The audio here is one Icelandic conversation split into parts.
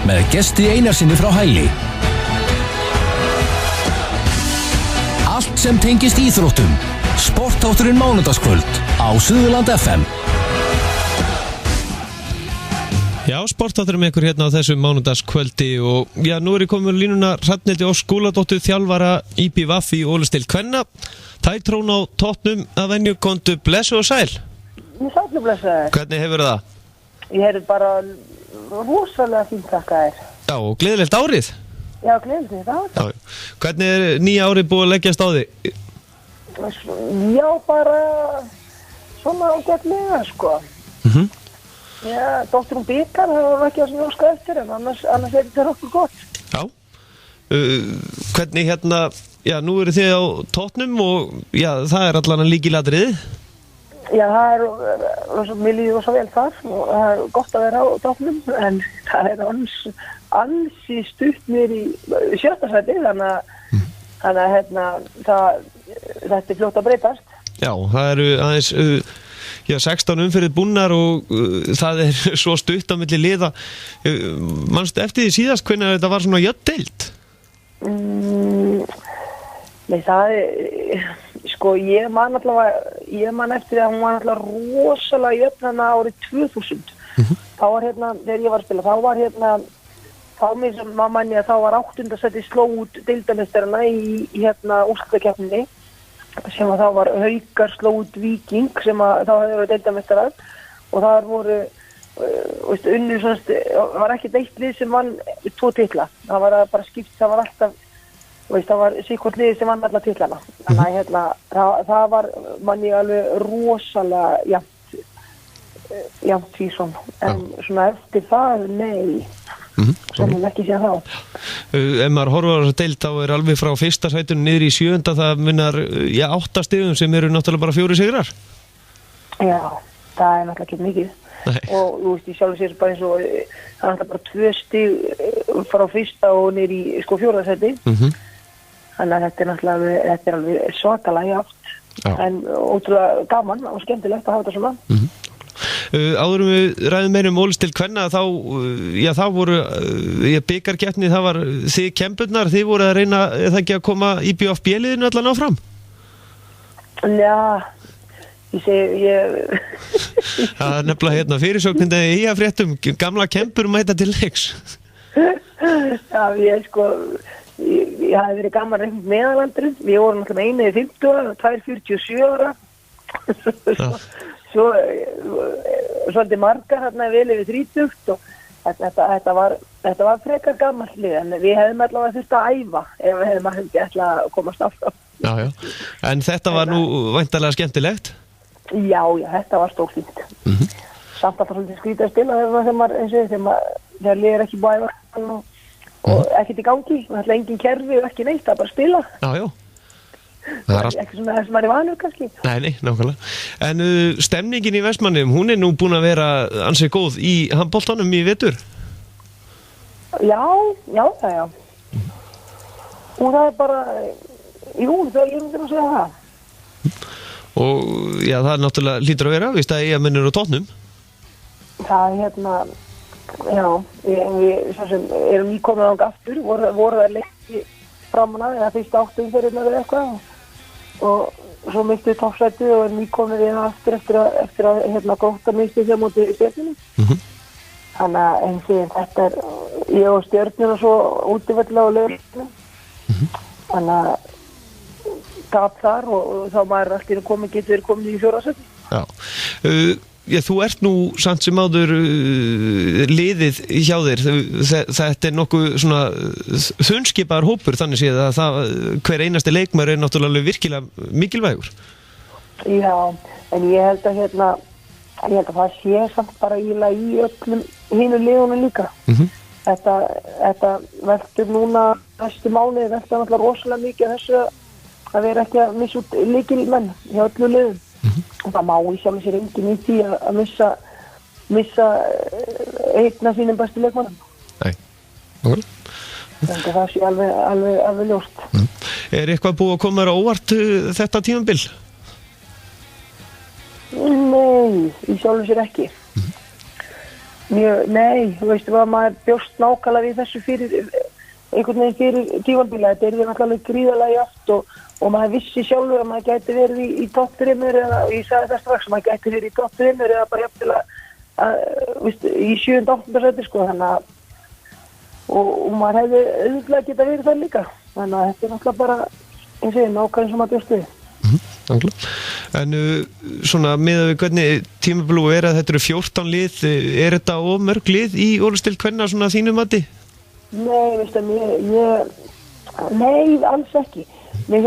með Gesti Einarsinni frá Hæli. Allt sem tengist íþróttum. Sportþátturinn mánudagskvöld á Suðurland FM. Já, sportþátturinn með ykkur hérna á þessu mánudagskvöldi og já, nú ég komin með línuna Hrafnhildi Ósk Skúladóttur, þjálfara IBVF í Ólafsdeild kvenna. Þær trón á toppnum að venju, komdu blessu og sæl. Sælu blessaður. Hvernig hefur það? Ég hefur bara rosalega fínt þakka þér. Já, og gleðilegt árið. Já, gleðilegt árið. Já. Hvernig er nýja árið búið að leggjast á þig? Já, bara svona ágætlega, sko. Já, dóttir bikar, það var ekki að sem ég óska eftir, en annars er þetta okkur gott. Já. Hvernig hérna, já, nú eru þið á toppnum og já, það er allan að líkilatriði. Já, það mér líður svo vel þar og það er gott að vera á toppnum, en það er ansi stutt mér í 7. sæti, þannig að hérna, þetta er fljótt að breytast. Já, það eru aðeins 16 umferðir búnar og það er svo stutt á milli liða. Manstu eftir því síðast hvernig þetta var svona jöfn deild? Nei, það er, sko, ég man eftir að hún var alltaf rosalega jöfn árið 2000. Þá var hérna, þegar ég var að spila, þá var hérna, þá var 8. sæti sló út deildarmeistarana í hérna úrslitakeppninni, sem að þá var Haukar sló út Víking, sem að þá hefði verið deildarmeistarar, og það voru, unnur svona, var ekki eitt lið sem vann 2 titla. Það var bara skipt, það var alltaf, það var sikkert liðið sem vann alla titlana. Þannig að hérna, það var manni alveg rosalega jafnt tvísson. En svona eftir það, nei, sem ég ekki sé þá. Ef maður horfir á þessa deild, þá er alveg frá 1. sætinu niður í 7. Það munar 8 stigum sem eru náttúrulega bara 4 sigrar. Já, það er náttúrulega ekki mikið. Nei. Og þú veist, ég sjálf sér bara eins og það er náttúrulega bara 2 stig frá 1. og niður í 4. sæti. Þannig að þetta er alveg svakalega játt. En ótrúlega gaman og skemmtilegt að hafa þetta svona. Áðurum við ræðum meira Ólafsdeild kvenna, þá voru bikarkeppni, það var þið kempurnar, þið voru að reyna það ekki að koma IBVF B-liðinu allan áfram? Já, ég segi, Það er nefnilega hérna fyrirsögnindi í að fréttum, gamla kempur mæta til leiks. Já, ég hafði verið gaman reynd meðalandurinn. Við vorum alltaf með 1 í 50 ára og 2 47 ára. Svo svolítið margar hérna vel yfir 30 og þetta var frekar gamalt lið, en við hefðum allavega þurft að æfa ef við hefðum ekki ætlað að komast áfram. Já. En þetta var nú væntanlega skemmtilegt? Já, þetta var stórfínt. Samt alltaf svolítið skrítið að spila þegar lið ekki búið að æfa og ekkert í gangi, það er engin kerfi og ekki neitt, það er bara að spila. Já. Það er ekki svona þess að maður er vanur kannski. Nei, nákvæmlega. En stemningin í Vestmannaeyjum, hún er nú búin að vera ansi góð í handboltanum í vetur? Já. Og það er bara, það er að segja það. Og já, það er náttúrulega lítur að vera, víst að eiga mennur á tónum? Það er hérna, við svo sem erum nýkomið ánga aftur, voru það lengi framan eða fyrsta 8 umferðirnar eða eitthvað og svo mistu toppsætið og erum nýkomið við aftur eftir að hérna Grótta mistu þegar móti Stjörnunni. Þannig að eins og þetta er ég og Stjörnun og svo útivelli á Laugardalsvelli. Þannig að tap þar og þá maður allir getur komin í 4. sæti. Já, þú ert nú samt sem áður liðið hjá þér. Þetta er nokkuð svona þunnskipaður hópur, þannig séð að hver einasti leikmaður er náttúrulega virkilega mikilvægur. Já, en ég held að það sé samt bara í öllum hinu liðunum líka. Þetta veltur núna næstu mánuði, veltur náttúrulega rosalega mikið þessu að vera ekki að missa út lykilmenn hjá öllu liðum. Og það má í sjálf sér enginn í því að missa einn af sínum bestu leikmannum. Nei. Þannig að það sé alveg ljóst. Er eitthvað búið að koma þér á óvart þetta tímabil? Nei, í sjálf sér ekki. Nei, þú veist, maður bjóst nákvæmlega við þessu einhvern veginn fyrir tímabila. Þetta er náttúrulega gríðarlega játt og maður vissi sjálfur að maður gæti verið í topp 3 eða, ég sagði það strax, maður gæti verið í topp 3 eða bara jafnvel í 7. og 8. sæti, sko, þannig að og maður hefði auðvitað geta verið það líka. Þannig að þetta er náttúrulega bara, eins og nákvæmlega sem maður bjóst við. En svona miðað við hvernig tímabil að þetta eru 14 lið, þetta of mörg lið í orðsdeild kvenna svona þínu mati? Nei, veistu, nei, alls ekki. Mér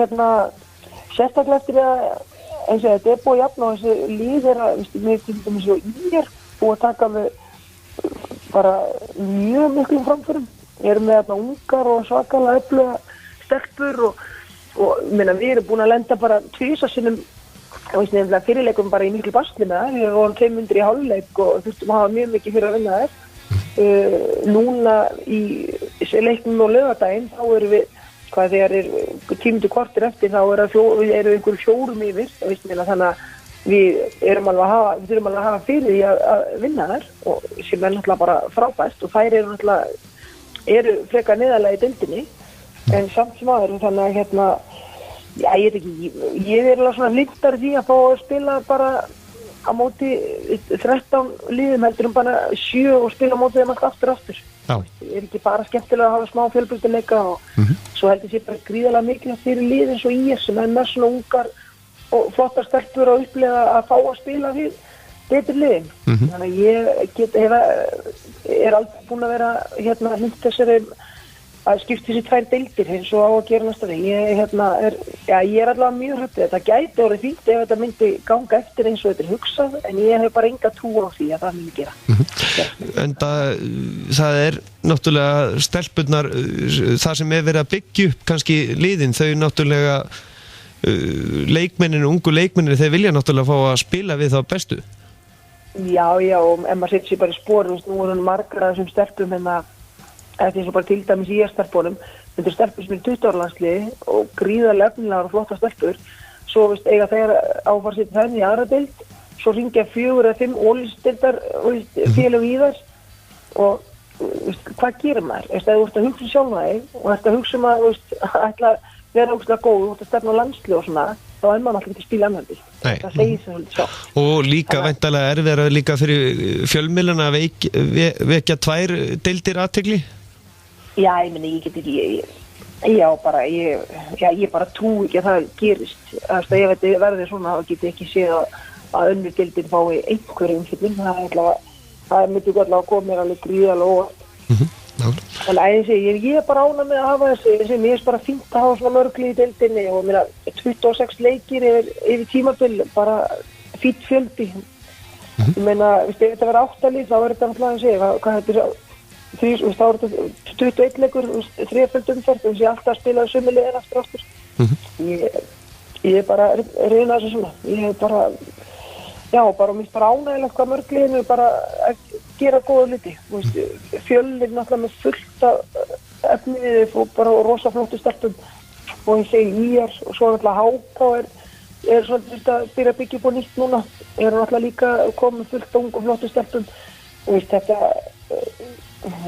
sérstaklega eftir að eins og þetta er búið jafn og þessi lið mér til dæmis og búið að taka við bara mjög miklum framförum. Við erum með ungar og svakalega öfluga stelpur og við erum búin að lenda bara 2 sinnum fyrirleikum bara í miklu basli með það. Við vorum 500 í hálfleik og þurftum að hafa mjög mikið fyrir að vinna þær. Núna í leiknum og laugardaginn þá erum við þegar er 10 korter eftir þá eru einhver 4 yfir þannig að við þurfum alveg að hafa fyrir því að vinna þær og sem er náttúrulega bara frábært og þær eru frekar neðarlega í deildinni en samt sem aður þannig að ég er alveg svona hlynntari því að fá að spila bara á móti 13 liðum heldur bara 7 og spila á móti þeim aftur. Það er ekki bara skemmtilega að hafa smá fjölbreytileika og svo heldur ég bara gríðarlega mikilvægt fyrir lið eins og IR sem er með svona ungar og flottar stelpur og upplega að fá að spila við betri liðin. Þannig að ég er aldrei búin að vera hlynnt þessari að skipta þessi 2 deildir eins og á að gera næsta veginn. Ég er allavega mjög hrædd. Þetta gæti orðið fínt ef þetta myndi ganga eftir eins og þetta er hugsað, en ég hef bara enga trú á því að það myndi gera. En það er náttúrulega stelpurnar, það sem er verið að byggja upp kannski liðin, þau náttúrulega leikmenninu, ungu leikmenninu, þeir vilja náttúrulega fá að spila við þá bestu. Já, og ef maður setur sér bara í spor, nú eru margar af þessum stelpum þetta er svo bara til dæmis í stelpunum, þetta er stelpur sem er 20 ára landsliði og gríðarlega efnilegar og flotta stelpur, svo eiga þeir áfara sitt þenni í aðra deild, svo ringja 4 eða 5 ólistildar félög í þær og hvað gerir maður? Ef þú ert að hugsa sjálfa þig og ert að hugsa að ætla að vera ógeðslega góð, þú ert að stefna á landslið og svona, þá er maður alltaf ekki að spila annað. Það segir sig svolítið sjálf. Og líka væntanlega erfiðara líka fyrir fjölmiðlana að vekja 2 deildir athygli? Já, ég get ekki, ég bara trú ekki að það gerist. Ef þetta verður svona, þá get ég ekki séð að önnur deildin fái einhverju umfjöllun. Það myndi allavega að koma mér alveg gríðarlega óvart. Þannig að ég er bara ánægð með að hafa þessi, mér er bara fínt að hafa svona mörgli í deildinni og 26 leikir yfir tímabil, bara fínt fjöldi. Ég meina, ef þetta verður 8 lið, þá er þetta náttúrulega hvað þetta er, þá er þetta 21 leikur, 3 umferð, ég alltaf að spila sömu liðin aftur. Ég er bara reyna þessu svona. Ég er bara, mér er bara ánægilegt hvað mörg liðin er bara að gera góða hluti. Fjölnir náttúrulega með fullt af efni við og bara rosa flottu stelpum og ég segi IR og svo náttúrulega HK er svolítið að byrja að byggja upp á nýtt núna. Náttúrulega líka komið fullt af ungu flottu stelpum og þetta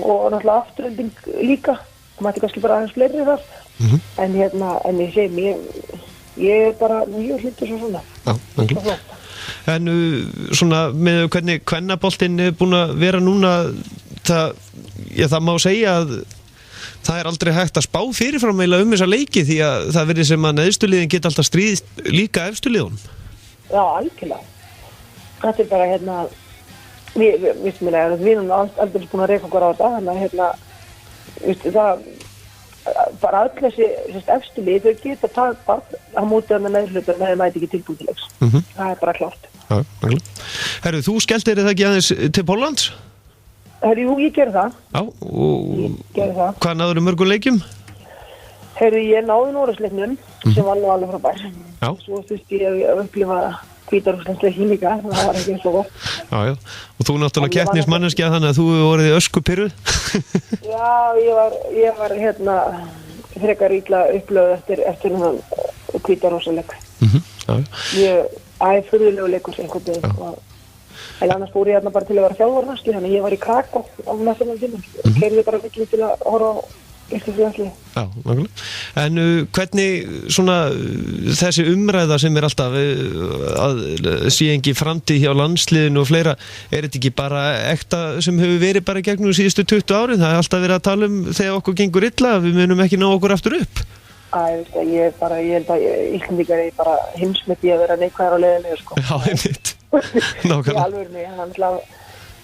og náttúrulega afturölding líka, það mætti kannski bara aðeins fleiri þar en ég segi ég er bara mjög hlutur svo svona. En svona með hvernig kvennaboltinn er búin að vera núna, það má segja að það er aldrei hægt að spá fyrirfram þessa leiki því að það verður sem að neðstu liðin geta alltaf stríðist líka efstu liðunum. Já, algjörlega. Þetta er bara við erum aldrei búin að reyka okkur á þetta, þannig að það bara öll þessi efstu lið, þau geta takk á móti með neðrhlutur en það mæti ekki tilbúið til leiks. Það er bara klárt. Herru, þú skelltir það ekki aðeins til Póllands? Herru, ég gerði það. Já, og hvað náður mörgum leikjum? Herru, ég náði Noregsleiknum sem var nú alveg frábær. Svo þurfti ég að upplifa Hvítarússlandsleikinn líka, það var ekki eins og gott. Já, og þú náttúrulega keppnismanneskja þannig að þú hefur orðið öskupyrruð. Já, ég var frekar illa upplögð eftir Hvítarússlandsleik. Furðulegu leikur einhvern veginn En annars fór ég þarna bara til að vera þjálfarnarski, þannig að ég var í Krakó á næstum tímum. Keyrði bara mikið til að horfa á íslensku landslið. Já, nákvæmlega. En hvernig svona þessi umræða sem alltaf að sé ekki framtíð hjá landsliðinu og fleira, þetta ekki bara ekta sem hefur verið bara gegnum síðustu 20 árin? Það alltaf verið að tala þegar okkur gengur illa, við munum ekki ná okkur aftur upp. Ég held að Íslendingar er bara heimsmynd í að vera neikvæðar og leiðilegur, sko. Já, einmitt. Nákvæmlega. Í alvörunni,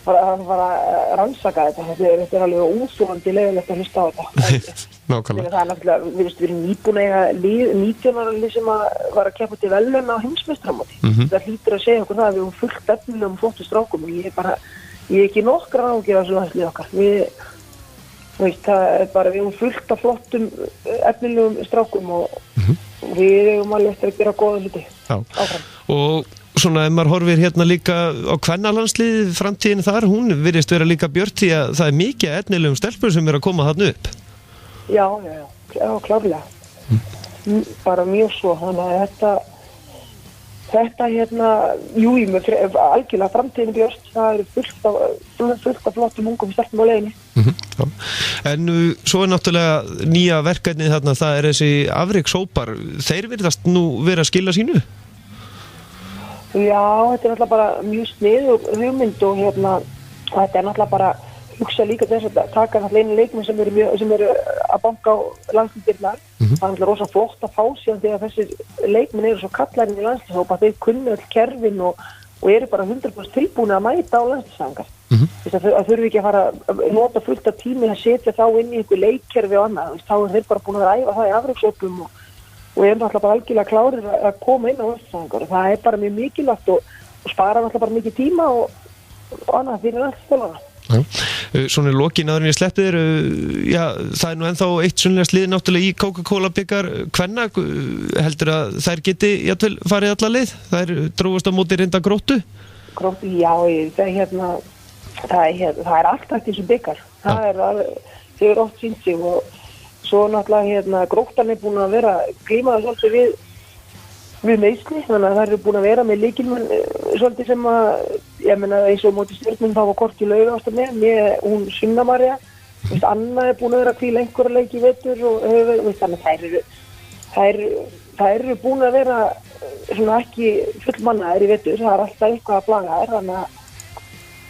hann var að rannsaka þetta er alveg úþolandi leiðilegt að hlusta á þetta. Nákvæmlega. Það er náttúrulega, við erum nýbúin að eiga 19-ára sem var að keppa til verðlauna á heimsmeistaramóti. Það hlýtur að segja okkur það að við höfum fullt efnilegum flottum strákum og ég er ekki nokkra ágjur á þessu landslið okkar. Það er bara, við höfum fullt af flottum efnilegum strákum og við höfum alveg eftir að gera góða hluti áfram. Og svona, ef maður horfir hérna líka á kvennalandsliðið, framtíðin þar, hún virðist vera líka björt því að það er mikið efnilegum stelpur sem að koma þarna upp. Já, klárlega. Bara mjög svo, þannig að þetta hérna, algjörlega framtíðin björt, það eru fullt af flottum ungum stelpum á leiðinni. En svo er náttúrulega nýja verkefnið þarna, það er þessi afrekshópar, þeir virðast nú vera að skila sínu? Já, þetta er náttúrulega bara mjög sniðug hugmynd og þetta er náttúrulega bara hugsa líka þess að taka náttúrulega einu leikmenn sem eru að banka á landsliðsdyrnar. Það er náttúrulega rosa flott að fá síðan þegar þessir leikmenn eru svo kallarinn í landsliðshópa, þeir kunna öll kerfin og eru bara 100% tilbúin að mæta á landsliðsæfingar. Það þurfi ekki að fara að nota fullt af tími að setja þá inn í einhver leikkerfi og annað. Þá er þeir bara búin að æfa það í afrekshópum og ég er náttúrulega bara algjörlega klárir að koma inn á landsliðsæfingar og það er bara mjög mikilvægt og spara náttúrulega bara mikið tíma og annað fyrir landsliðsþjálfara. Svona lokin áður en ég sleppi þér, það er nú ennþá eitt sunnlega slið náttúrulega í Coca-Cola bikar kvenna, heldur að þær geti jafnvel farið alla leið? Þær drógust á móti reynda Gróttu? Gróttu, já, það er allt hægt eins og bikar. Það er oft sýnt sig og svo náttúrulega Gróttan er búin að vera glímaði svolítið við meiðsli, þannig að það eru búin að vera með lykilmenn svolítið sem að, ég meina eins og móti Stjörnum þá var kort í Laugavasta með hún Sunna María, Anna er búin að vera að hvíla einhverja leiki í vetur og þannig að þær eru búin að vera svona ekki fullmannaðir í vetur, það er alltaf eitthvað að plaga þær, þannig að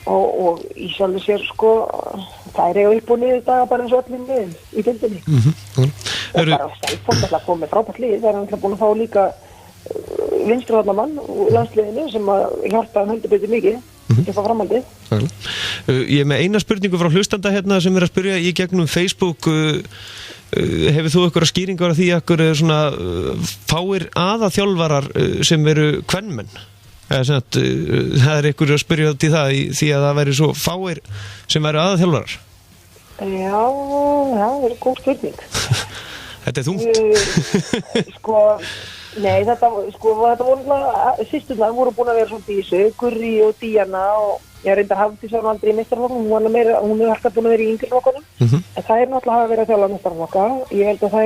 og í sjálfur sér sko það er upp og niður daga bara eins og öllum liðum í deildinni og bara Selfoss alltaf komið með frábært lið, það er alltaf búin að fá líka vinstrivarnarmann og landsliðinu sem að hjálpa heldur betur mikið til að fá framhaldið. Ég er með eina spurningu frá hlustanda hérna sem er að spyrja í gegnum Facebook, hefur þú einhverja skýringar á því að einhver svona fáir aðaþjálfarar sem eru kvenmenn? Það er einhverju að spyrja til það því að það væri svo fáir sem væri aðaþjálfarar. Já, það er góð spurning. Þetta er þungt. Nei, þetta voru systurnar voru búin að vera svona í þessu, Gurri og Díana og ég reyndar Hafdís var aldrei í meistaraflokkum, hún er alltaf búin að vera í yngri flokkunum, en það er náttúrulega að vera að þjálfa meistaraflokka. Ég held að það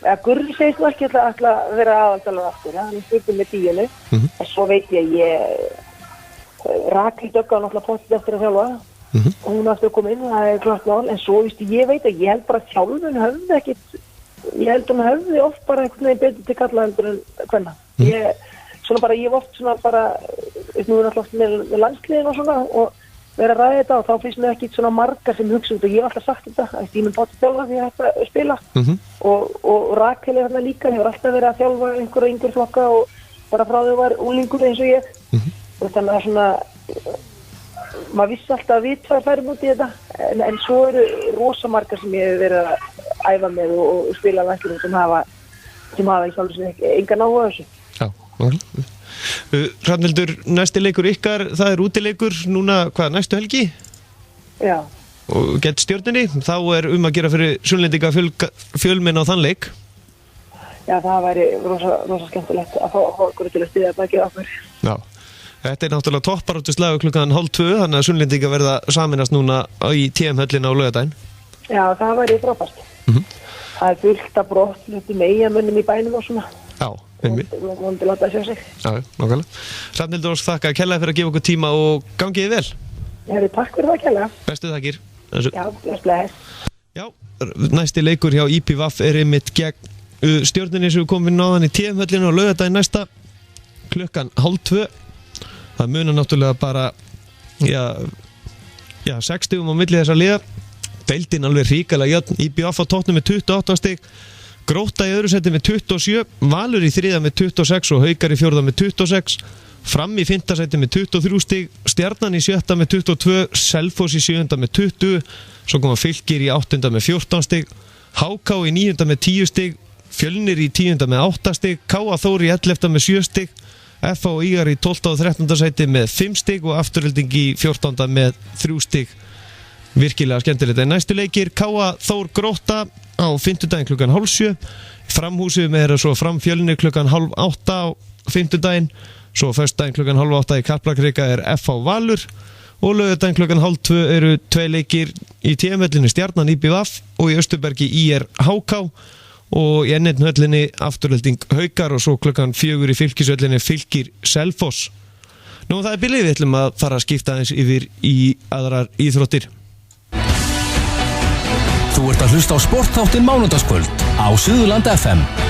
er Gurri segist nú ekki að vera aðalþjálfari aftur, hann er spurning með Díanu, en svo veit ég Rakel Dögg á náttúrulega postið eftir að þjálfa. Og hún aftur að koma inn, það er klart mál, en svo ég veit að ég held bara sjálfun höfði ekkit, ég held hún höfði oft bara einhvern veginn betur til kalla heldur en hvenna. Ég hef oft svona bara, nú er alltaf með landsliðin og svona og vera að ræða þetta og þá finnst mér ekki svona margar sem hugsa út og ég hef alltaf sagt þetta, að ég mun bátt að þjálfa því að þetta spila og Rakel er þarna líka, hefur alltaf verið að þjálfa einhverja yngri flokka og bara frá þau var unglingur eins og ég og þannig að svona maður vissi alltaf að við tvær færum út í þetta en svo eru rosa margar sem ég hef verið að æfa með og spila landsliðum sem hafa í sjálfur sem engan áhuga þessu. Já, nákvæmlega. Hrafnhildur, næsti leikur ykkar, það er útileikur núna, næstu helgi? Já. Og gegn Stjörnunni, þá er að gera fyrir Sunnlendinga fjölmenn á þann leik? Já, það væri rosa skemmtilegt að fá okkur til að styðja bakið okkur. Já. Þetta er náttúrulega topparáttu slagur klukkan 12:30, þannig að Sunnlendinga verða saminast núna í TM-höllina á laugardaginn. Já, það væri frábært. Það er fullt af brott með eigamönnum í bænum og svona. Já. vonandi láta sjá sig. Já, nákvæmlega. Hrafnhildur Ósk, þakka kærlega fyrir að gefa okkur tíma og gangiði vel. Takk fyrir það kærlega. Bestu þakkir. Já, bless. Já, næsti leikur hjá IPVAF einmitt gegn Stjörnunni sem við komum inn á þann í TM-höllinu á laugardaginn næsta klukkan 12:30. Það munar náttúrulega bara 6 stigum á milli þessar liða. Deildin alveg hrikalega jöfn. IPVAF á toppnum með 28 stig, Grótta í öðru sæti með 27, Valur í þriðja með 26 og Haukar í fjórða með 26, Fram í fimmta sæti með 23 stig, Stjarnan í sjötta með 22, Selfoss í sjöunda með 20, svo koma Fylkir í áttunda með 14 stig, HK í níunda með 10 stig, Fjölnir í tíunda með 8 stig, KA Þór í 11 með 7 stig, FH og IR í 12. og 13. sæti með 5 stig og Afturhelding í 14. með 3 stig. Virkilega skemmtilegt. En næstu leikir KA Þór Grótta á fimmtudaginn klukkan 7:30. Framhúsið með svo Fram Fjölnir klukkan 7:30 á fimmtudaginn. Svo föstudaginn klukkan 7:30 í Kaplakrika er FH Valur og laugardaginn klukkan 7:30 eru 2 leikir í TM-höllinni Stjarnan IPVAF og í Austurbergi IR HK og í N1-höllinni Afturhelding Haukar og svo klukkan 4 í Fylkishöllinni Fylkir Selfoss. Nú það er bilið, við ætlum að fara að skipta aðeins yfir í aðrar íþróttir. Þú ert að hlusta á sportþáttinn Mánudagskvöld á Suðurland FM.